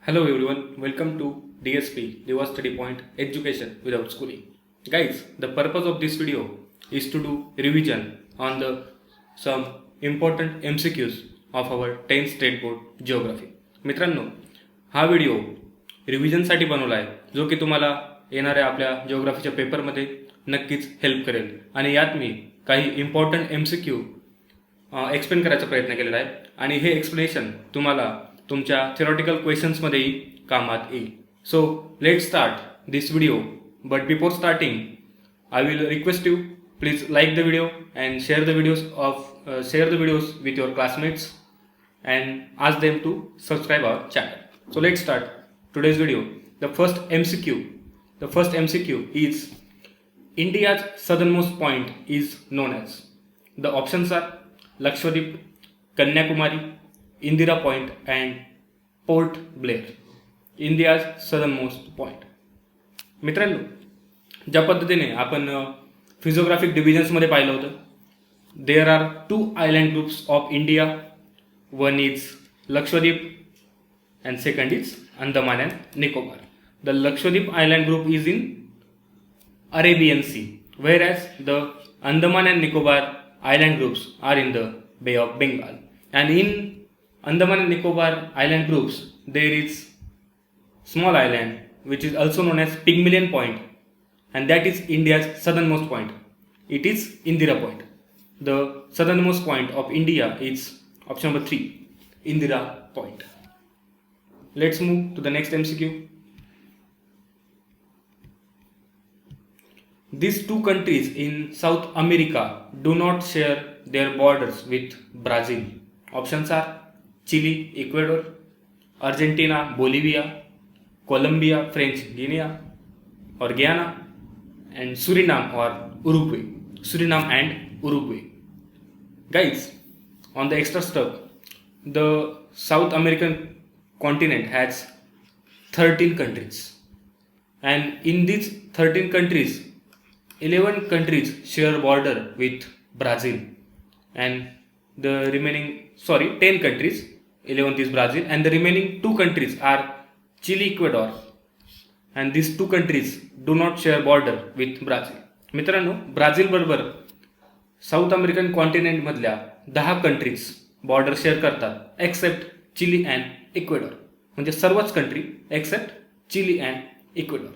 Hello everyone, welcome to DSP, Study Point Education Without Schooling. Guys, the purpose of this video is to do revision on some important MCQs of our 10th State Board Geography. मित्रांनो, हा video रिव्हिजनसाठी बनवला आहे जो की तुम्हाला येणाऱ्या आपल्या जिओग्राफीच्या पेपरमध्ये नक्कीच हेल्प करेल आणि यात मी काही इम्पॉर्टंट MCQ एक्सप्लेन करायचा प्रयत्न केलेला आहे आणि हे एक्सप्लेनेशन तुम्हाला तुमच्या थिओरिटिकल क्वेश्चन्समध्येही कामात येईल. So let start this video. But before starting I will request you please like the video and share the videos with your classmates and ask them to subscribe our channel. So let's start today's video. The first MCQ is India's southernmost point is known as. The options are Lakshadweep, Kanyakumari, Indira Point and Port Blair. India's southernmost point. मित्रांनो, ज्या पद्धतीने आपण फिजिओग्राफिक डिव्हिजन्समध्ये पाहिलं होतं, there are 2 island groups of India. One is Lakshadweep and second is Andaman and Nicobar. The Lakshadweep island group is in Arabian Sea, whereas the Andaman and Nicobar island groups are in the Bay of Bengal. And in Andaman and Nicobar island groups, there is small island which is also known as Pygmalion Point, and that is India's southernmost point. It is Indira Point. The southernmost point of India is option number 3, Indira Point. Let's move to the next MCQ. These two countries in South America do not share their borders with Brazil. Options are Chile, Ecuador, Argentina, Bolivia, Colombia, French Guiana or Guyana, and Suriname or Uruguay. Suriname and Uruguay. Guys, on the extra stuff, the South American continent has 13 countries, and in these 13 countries, 11 countries share border with Brazil, and the remaining 10 countries, 11th is Brazil, and the remaining 2 countries are Chile, Ecuador, and these 2 countries do not share border with Brazil. मित्रांनो, ब्राझील बरोबर south American continent मधल्या 10 countries border share करतात except Chile and Ecuador. म्हणजे सर्वच country except Chile and Ecuador.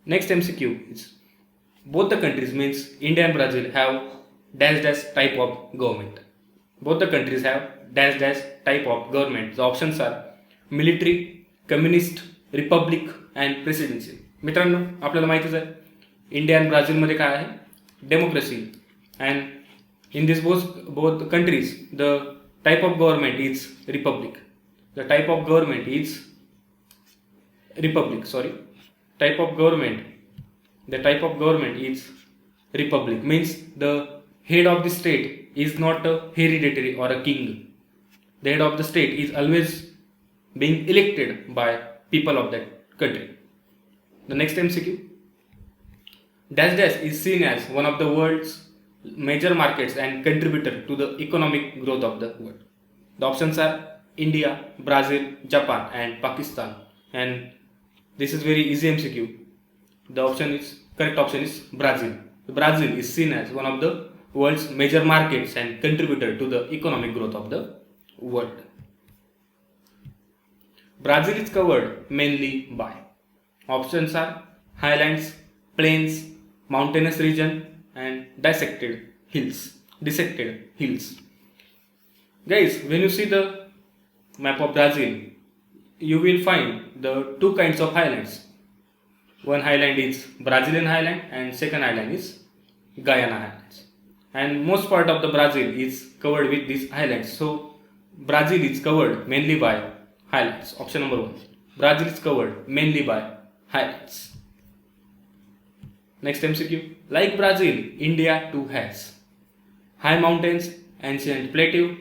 Next MCQ is both the countries means India and Brazil have dash type of government. Both the countries have dash type of government. The options are military, communist, Republic and presidential. मित्रांनो, आपल्याला माहितीच आहे India and ब्राझीलमध्ये काय आहे, democracy. And in this both countries the type of government is Republic. The type of government is Republic. Type of government is republic, means the head of the state is not a hereditary or a king. The head of the state is always being elected by people of that country. The next MCQ. Dash is seen as one of the world's major markets and contributor to the economic growth of the world. The options are India, Brazil, Japan and Pakistan. And this is very easy MCQ. The correct option is Brazil. Brazil is seen as one of the world's major markets and contributor to the economic growth of the world. Brazil is covered mainly by, options are highlands, plains, mountainous region and dissected hills. Guys, when you see the map of Brazil, you will find the 2 kinds of highlands. One highland is Brazilian highland and second highland is Guyana highlands. And most part of the Brazil is covered with these highlands. So Brazil is covered mainly by highlands. Option number 1. Brazil is covered mainly by highlands. Next MCQ. Like Brazil, India too has high mountains, ancient plateau,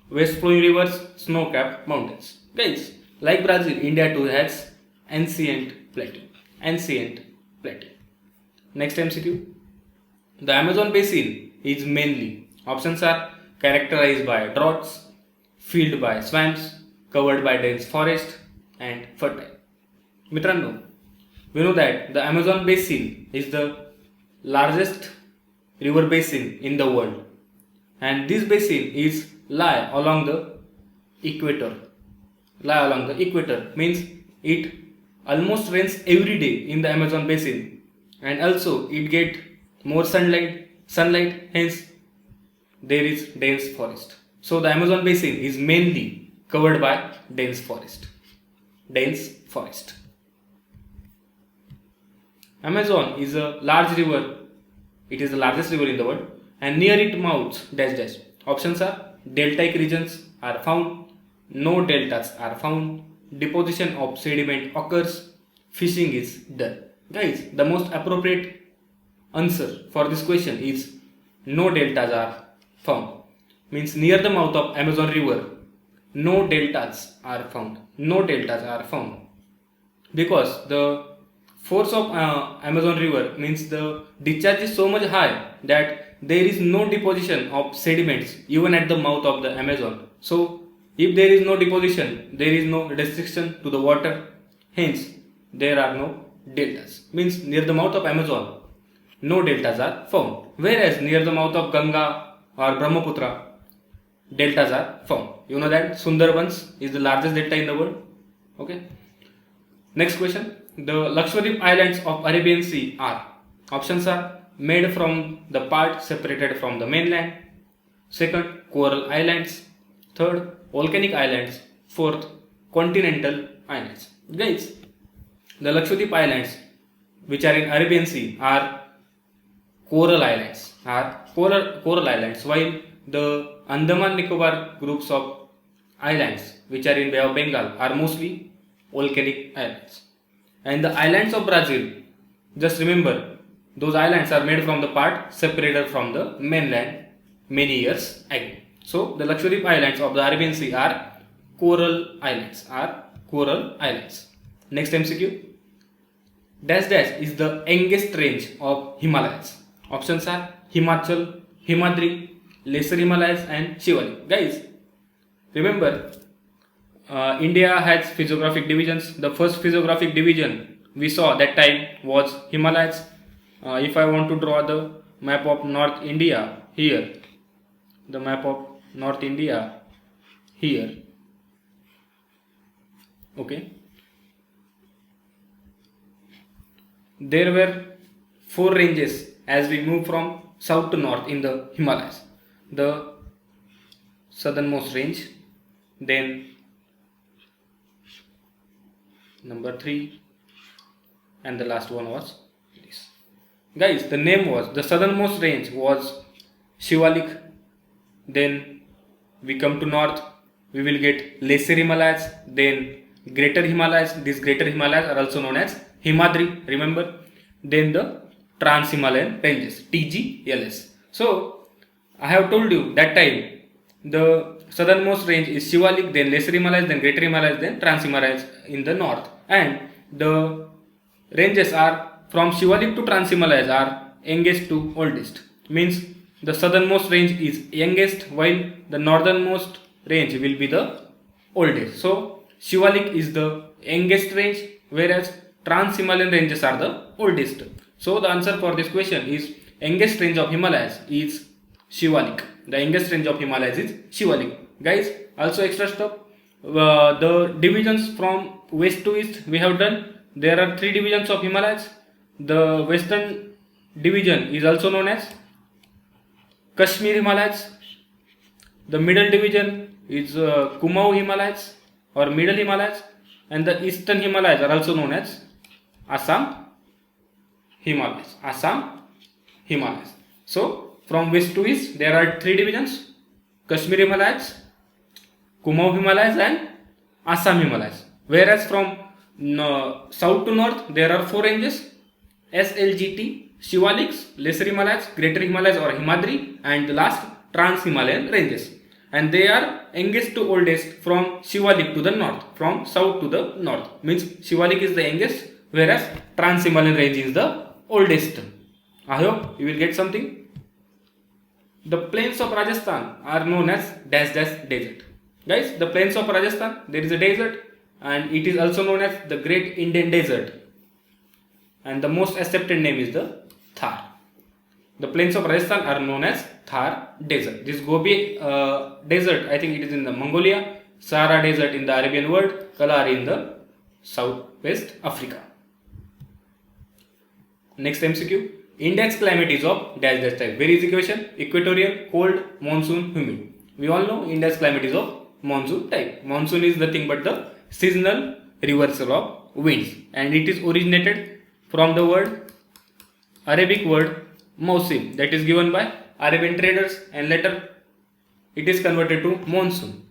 west flowing rivers, snow-capped mountains. Guys, like Brazil, India too has ancient plateau. Next MCQ. The Amazon basin is mainly, options are characterized by droughts, filled by swamps, covered by dense forest, and fertile. मित्रांनो, we know that the Amazon basin is the largest river basin in the world, and this basin is lie along the equator. Lie along the equator means it almost rains every day in the Amazon basin, and also it get more sunlight, hence there is dense forest. So the Amazon basin is mainly covered by dense forest. Amazon is a large river. It is the largest river in the world, and near it mouths dash dash. Options are deltaic regions are found, no deltas are found, deposition of sediment occurs, fishing is done. Guys, the most appropriate answer for this question is no deltas are found. Means near the mouth of Amazon river, no deltas are found. Because the force of Amazon river means the discharge is so much high that there is no deposition of sediments even at the mouth of the Amazon. So if there is no deposition, there is no restriction to the water, hence there are no deltas. Means near the mouth of Amazon, no deltas are found. Whereas near the mouth of Ganga or Brahmaputra, deltas are found. You know that Sundarbans is the largest delta in the world. Okay. Next question. The Lakshadweep Islands of Arabian Sea are. Options are made from the part separated from the mainland. Second, coral islands. Third, volcanic islands. Fourth, continental islands. Guys, the Lakshadweep Islands which are in Arabian Sea are coral islands. While the Andaman Nicobar groups of islands which are in Bay of Bengal are mostly volcanic islands. And the islands of Brazil, just remember, those islands are made from the part separated from the mainland many years ago. So the Lakshadweep Islands of the Arabian Sea are coral islands. Next MCQ. Dash dash is the youngest range of Himalayas. Options are Himachal, Himadri, Lesser Himalayas and Shivalik. Guys, remember, India has physiographic divisions. The first physiographic division we saw that time was Himalayas. If I want to draw the map of North India here, okay, there were 4 ranges as we move from south to north in the Himalayas. The southernmost range, then number 3, and the last one was this. Guys, the name was, the southernmost range was Shivalik. Then we come to north, we will get Lesser Himalayas, then Greater Himalayas. These Greater Himalayas are also known as Himadri, remember. Then the Trans-Himalayan ranges, TGLS. So I have told you that time the southernmost range is Shivalik, then Lesser Himalayas, then Greater Himalayas, then Trans-Himalayas in the north. And the ranges are from Shivalik to Trans-Himalayas are youngest to oldest. Means the southernmost range is youngest while the northernmost range will be the oldest. So Shivalik is the youngest range, whereas Trans-Himalayan ranges are the oldest. So the answer for this question is youngest range of Himalayas is Shivalik. The youngest range of Himalayas is Shivalik. Guys, also extra stuff. The divisions from west to east we have done. There are 3 divisions of Himalayas. The western division is also known as Kashmir Himalayas. The middle division is Kumaon Himalayas or Middle Himalayas, and the eastern Himalayas are also known as Assam Himalayas. So from west to east there are 3 divisions: Kashmir Himalayas, Kumaon Himalayas and Assam Himalayas. Whereas from south to north there are 4 ranges: SLGT, Shivaliks, Lesser Himalayas, Greater Himalayas or Himadri, and the last Trans-Himalayan ranges. And they are youngest to oldest from Shivalik to the north, from south to the north. Means Shivalik is the youngest, whereas Trans-Himalayan range is the oldest. I hope you will get something. The plains of Rajasthan are known as dash dash desert. Guys, the plains of Rajasthan, there is a desert and it is also known as the Great Indian Desert, and the most accepted name is the Thar. The plains of Rajasthan are known as Thar Desert. This Gobi Desert, I think it is in the Mongolia, Sahara Desert in the Arabian world, Kalahari in the Southwest Africa. Next MCQ. India's climate is of dash dash type. Where is the question? Equatorial, cold, monsoon, humid. We all know India's climate is of monsoon type. Monsoon is nothing but the seasonal reversal of winds, and it is originated from the Arabic word Mausim, that is given by Arabian traders, and later it is converted to monsoon.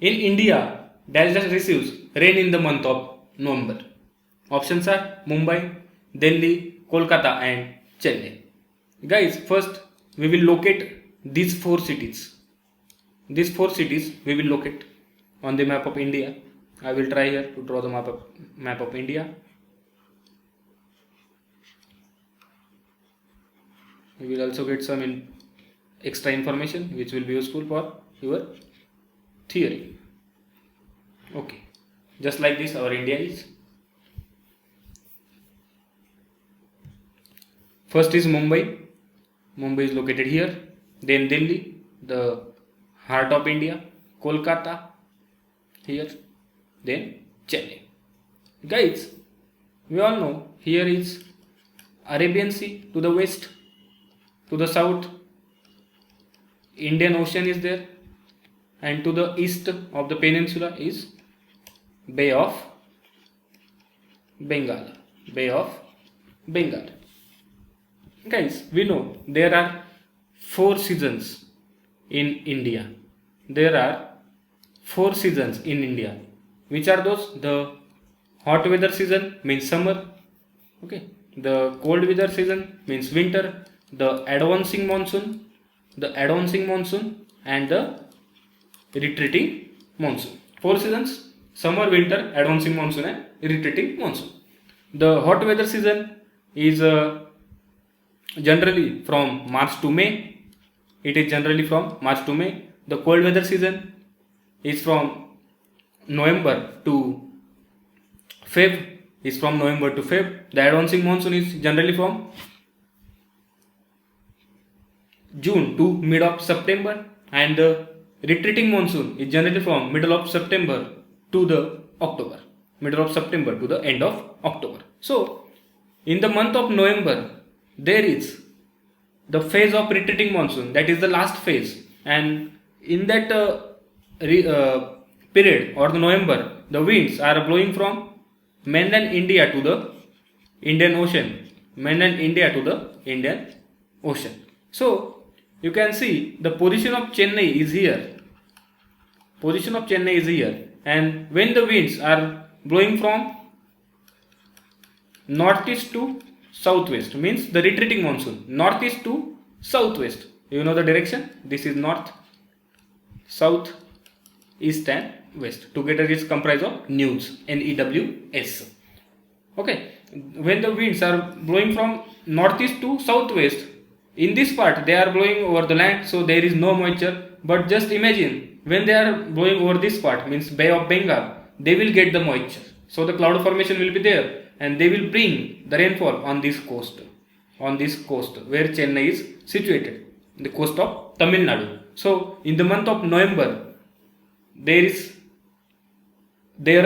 In India, dash dash receives rain in the month of November. Options are Mumbai, Delhi, Kolkata and Chennai. Guys, first we will locate these 4 cities. These 4 cities we will locate on the map of India. I will try here to draw the map of India. We will also get some extra information which will be useful for your theory. Okay, just like this our India is. First is Mumbai. Mumbai is located here. Then Delhi, the heart of India. Kolkata, here. Then Chennai. Guys, we all know here is Arabian Sea to the west, to the south Indian Ocean is there, and to the east of the peninsula is Bay of Bengal. Bay of Bengal. Guys, we know there are 4 seasons in India. There are 4 seasons in India. Which are those? The hot weather season means summer. Okay. The cold weather season means winter. The advancing monsoon, and the retreating monsoon. 4 seasons: summer, winter, advancing monsoon and retreating monsoon. The hot weather season is generally from March to May. It is generally from March to May. The cold weather season is from November to Feb. Is from November to Feb. The advancing monsoon is generally from June to mid of September, and the retreating monsoon is generally from middle of September to the October. Middle of September to the end of October. So, in the month of November, there is the phase of retreating monsoon, that is the last phase, and in that period or the November, the winds are blowing from mainland India to the Indian Ocean. Mainland India to the Indian Ocean. So, you can see the position of Chennai is here. Position of Chennai is here, and when the winds are blowing from northeast to southwest, means the retreating monsoon, northeast to southwest. You know the direction. This is north, south, east and west. Together it is comprised of NEWS, N-E-W-S. Okay. When the winds are blowing from northeast to southwest, in this part they are blowing over the land, so there is no moisture. But just imagine when they are blowing over this part, means Bay of Bengal, they will get the moisture. So the cloud formation will be there, and they will bring the rainfall on this coast where Chennai is situated, the coast of Tamil Nadu. So in the month of November, there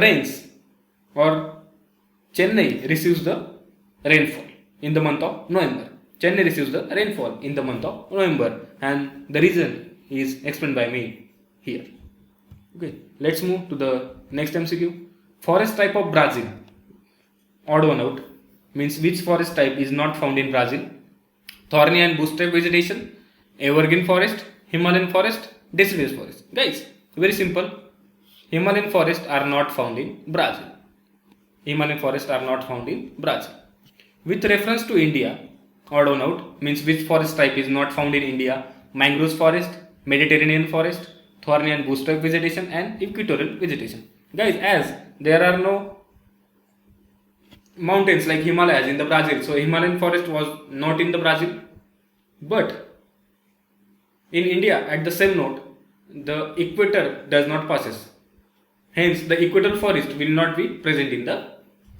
rains, or Chennai receives the rainfall in the month of November. Chennai receives the rainfall in the month of November, and the reason is explained by me here. Okay, let's move to the next MCQ. Forest type of Brazil. Odd one out. Means which forest type is not found in Brazil? Thorny and bush type vegetation, evergreen forest, Himalayan forest, deciduous forest. Guys, very simple. Himalayan forests are not found in Brazil. Himalayan forests are not found in Brazil. With reference to India, odd one out, means which forest type is not found in India? Mangrove forest, Mediterranean forest, thorny and bush type vegetation and equatorial vegetation. Guys, as there are no mountains like Himalayas in the Brazil, so Himalayan forest was not in the Brazil. But in India, at the same note, the equator does not passes. Hence, the equatorial forest will not be present in the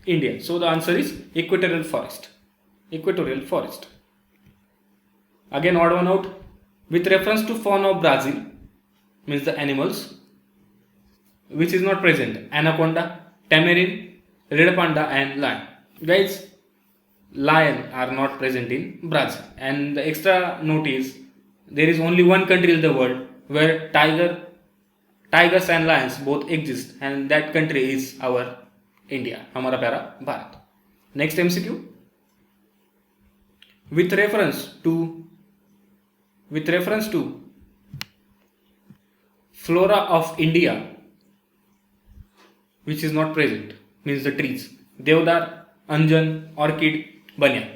India. So the answer is equatorial forest. Equatorial forest. Again, odd one out. With reference to fauna of Brazil, means the animals which is not present: anaconda, tamarin, red panda, and lion. Guys, lion are not present in Brazil. And the extra note is there is only one country in the world where tigers and lions both exist, and that country is our India, हमारा प्यारा Bharat. Next MCQ. With reference to flora of India, which is not present, means the trees: Deodar, Anjan, Orchid, Banyan.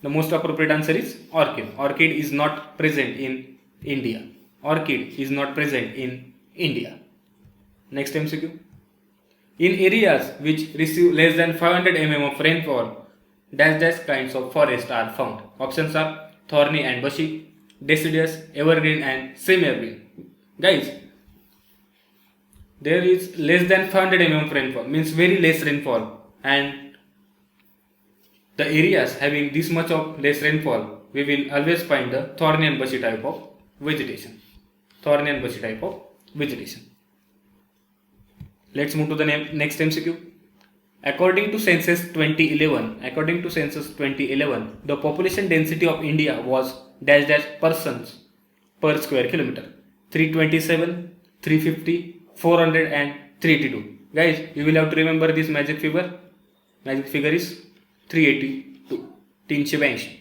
The most appropriate answer is orchid. Orchid is not present in India. Orchid is not present in India. Next MCQ. In areas which receive less than 500 mm of rainfall, dash kinds of forest are found. Options are thorny and bushy, deciduous, evergreen, and semi-evergreen. Guys, there is less than 500 mm of rainfall, means very less rainfall, and the areas having this much of less rainfall, we will always find the thorny and bushy type of vegetation. Thorny and bushy type of vegetation. Let's move to the next MCQ. According to Census 2011, the population density of India was dash persons per square kilometer: 327, 350, 400, and 382. Guys, you will have to remember this magic figure. Magic figure is 382. 382.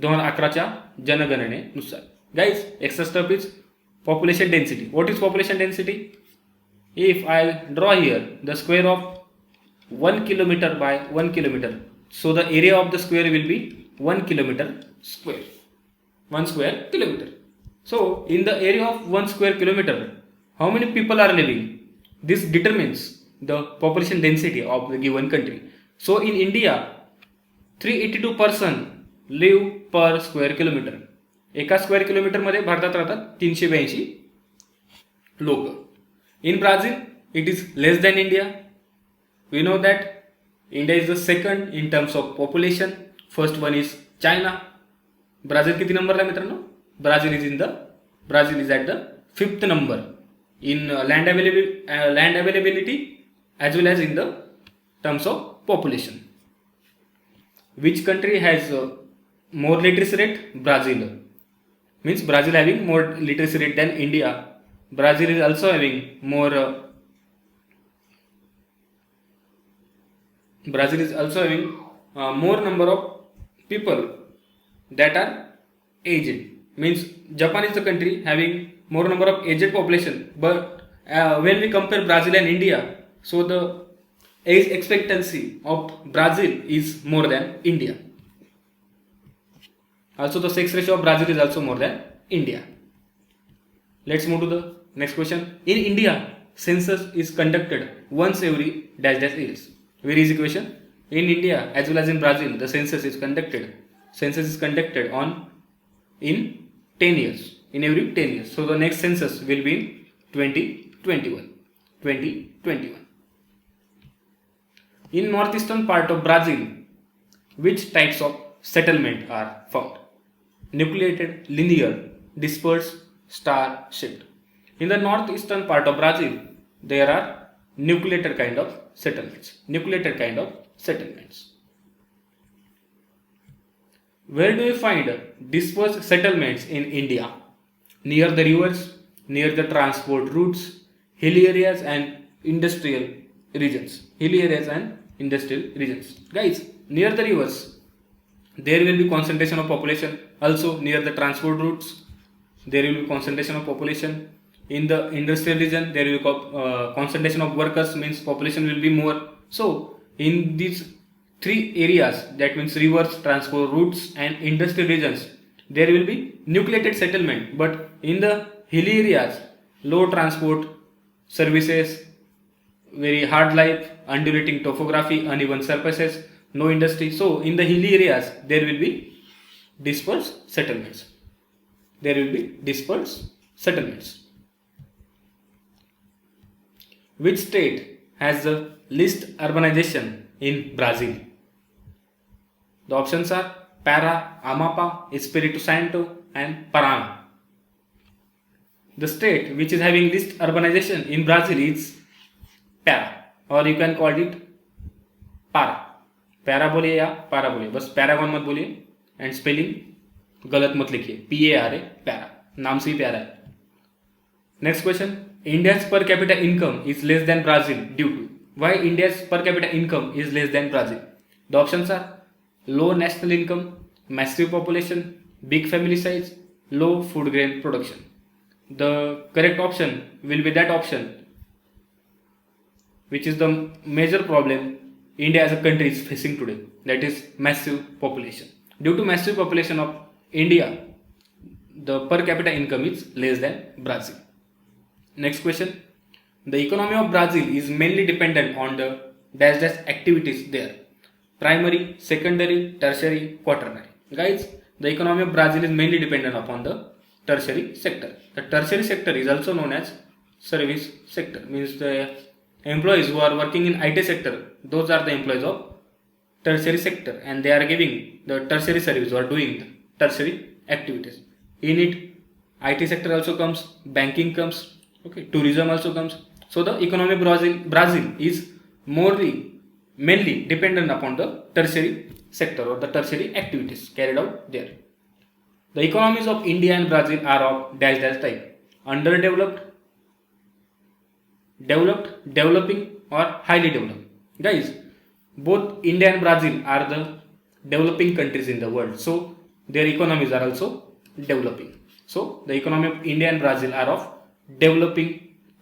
2011च्या जनगणनेनुसार. Guys, extra step is population density. What is population density? If I draw here the square of 1 kilometer by 1 kilometer, so the area of the square will be 1 kilometer square. 1 square kilometer. So in the area of 1 square kilometer, how many people are living? This determines the population density of the given country. So in India, 382 person live per square kilometer. एका square kilometre मध्ये भारतात राहतात 382 लोक. In Brazil, it is less than India. We know that India is the second in terms of population. First one is China. Brazil किती नंबरला मित्रांनो? Brazil is at the 5th number in land availability as well as in the terms of population. Which country has more literacy rate? Brazil. Means Brazil having more literacy rate than India. Brazil is also having more more number of people that are aged. Means Japan is the country having more number of aged population, but when we compare Brazil and India, so the age expectancy of Brazil is more than India. Also the sex ratio of Brazil is also more than India. Let's move to the next question. In India, census is conducted once every dash years. Very easy question. In India as well as in Brazil, the census is conducted in 10 years. In every 10 years. So the next census will be in 2021. In northeastern part of Brazil, which types of settlement are found? Nucleated, linear, dispersed, star shaped. In the northeastern part of Brazil, there are nucleated kind of settlements. Where do you find dispersed settlements in India? Near the rivers, near the transport routes, hilly areas and industrial regions. Guys, near the rivers, there will be concentration of population. Also near the transport routes, there will be concentration of population. In the industrial region, there will be concentration of workers, means population will be more. So in these three areas, that means rivers, transport routes and industrial regions, there will be nucleated settlement. But in the hilly areas, low transport services, very hard life, undulating topography, uneven surfaces, no industry. So in the hilly areas, there will be dispersed settlements. Which state has the least urbanization in Brazil? The options are Para, Amapa, Espírito Santo and Paraná. The state which is having least urbanization in Brazil is Para, or you can call it Para. Para बोलिए या पारा बोलिए, बस Paragon मत बोलिए and spelling गलत मत लिखिए, PARA, पैरा, नाम से ही प्यारा है. Next question, India's per capita income is less than Brazil due to. Why India's per capita income is less than Brazil? The options are low national income, massive population, big family size, low food grain production. The correct option will be that option which is the major problem India as a country is facing today, that is massive population. Due to massive population of India, the per capita income is less than Brazil. Next question, the economy of Brazil is mainly dependent on the dash dash activities there: primary, secondary, tertiary, quaternary. Guys, the economy of Brazil is mainly dependent upon the tertiary sector. The tertiary sector is also known as service sector, means the employees who are working in IT sector, those are the employees of tertiary sector, and they are giving the tertiary service or doing the tertiary activities. In it, IT sector also comes, banking comes, okay, tourism also comes. So the economy of Brazil is mainly dependent upon the tertiary sector or the tertiary activities carried out there. The economies of India and Brazil are of dash dash type: underdeveloped, developed, developing or highly developed. Guys, both India and Brazil are the developing countries in the world, so their economies are also developing. So the economy of India and Brazil are of developing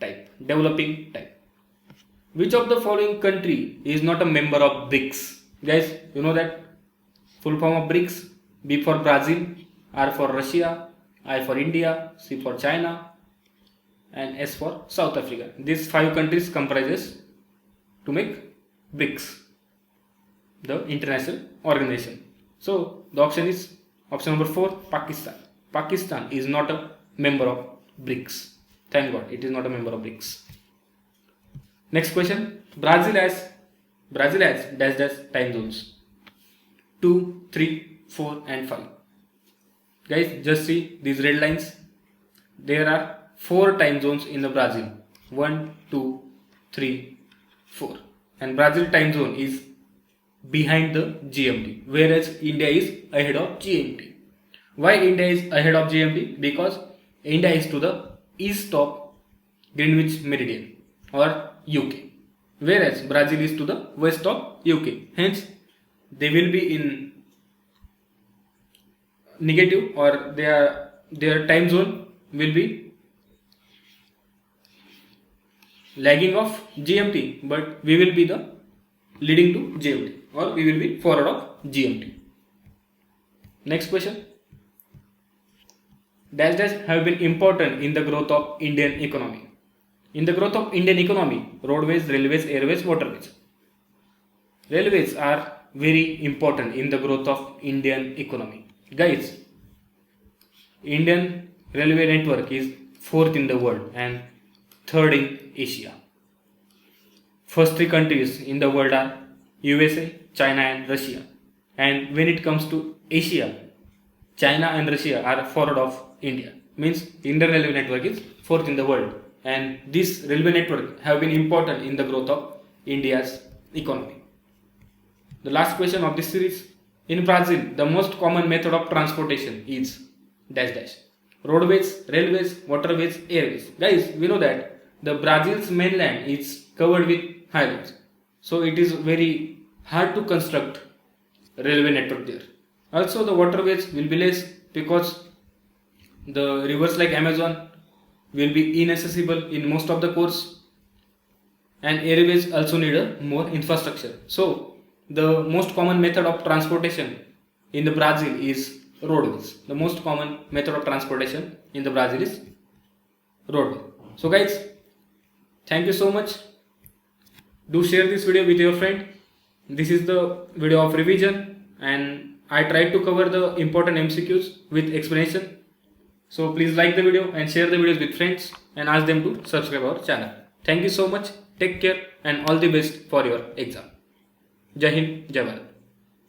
type. Which of the following country is not a member of BRICS? Guys, you know that full form of BRICS: B for Brazil, R for Russia, I for India, C for China and S for South Africa. These 5 countries comprises to make BRICS, the international organization. So the option is option number 4, Pakistan. Pakistan is not a member of BRICS. Thank God it is not a member of BRICS. Next question, Brazil has dash dash time zones: 2, 3, 4 and 5. Guys, just see these red lines. There are 4 time zones in the Brazil: 1, 2, 3, 4, and Brazil time zone is behind the GMT, whereas India is ahead of GMT. Why India is ahead of GMT? Because India is to the east of Greenwich Meridian or UK, whereas Brazil is to the west of UK. Hence, they will be in negative, or their time zone will be lagging of GMT, but we will be the leading to GMT, or we will be forward of GMT. Next question, dash dash have been important in the growth of Indian economy. In the growth of Indian economy: roadways, railways, airways, waterways. Railways are very important in the growth of Indian economy. Guys, Indian railway network is 4th in the world and 3rd in Asia. First 3 countries in the world are USA, China and Russia. And when it comes to Asia, China and Russia are forward of India. Means Indian railway network is 4th in the world, and this railway network have been important in the growth of India's economy. The last question of this series, in Brazil, the most common method of transportation is dash dash: roadways, railways, waterways, airways. Guys, we know that the Brazil's mainland is covered with highlands, so it is very hard to construct railway network there. Also, the waterways will be less because the rivers like Amazon will be inaccessible in most of the course, and airways also need a more infrastructure. So the most common method of transportation in the Brazil is roadways. The most common method of transportation in the Brazil is roadway. So guys, thank you so much. Do share this video with your friend. This is the video of revision, and I tried to cover the important MCQs with explanation. So please like the video and share the videos with friends and ask them to subscribe our channel. Thank you so much. Take care and all the best for your exam. Jai Hind, Jai Bharat.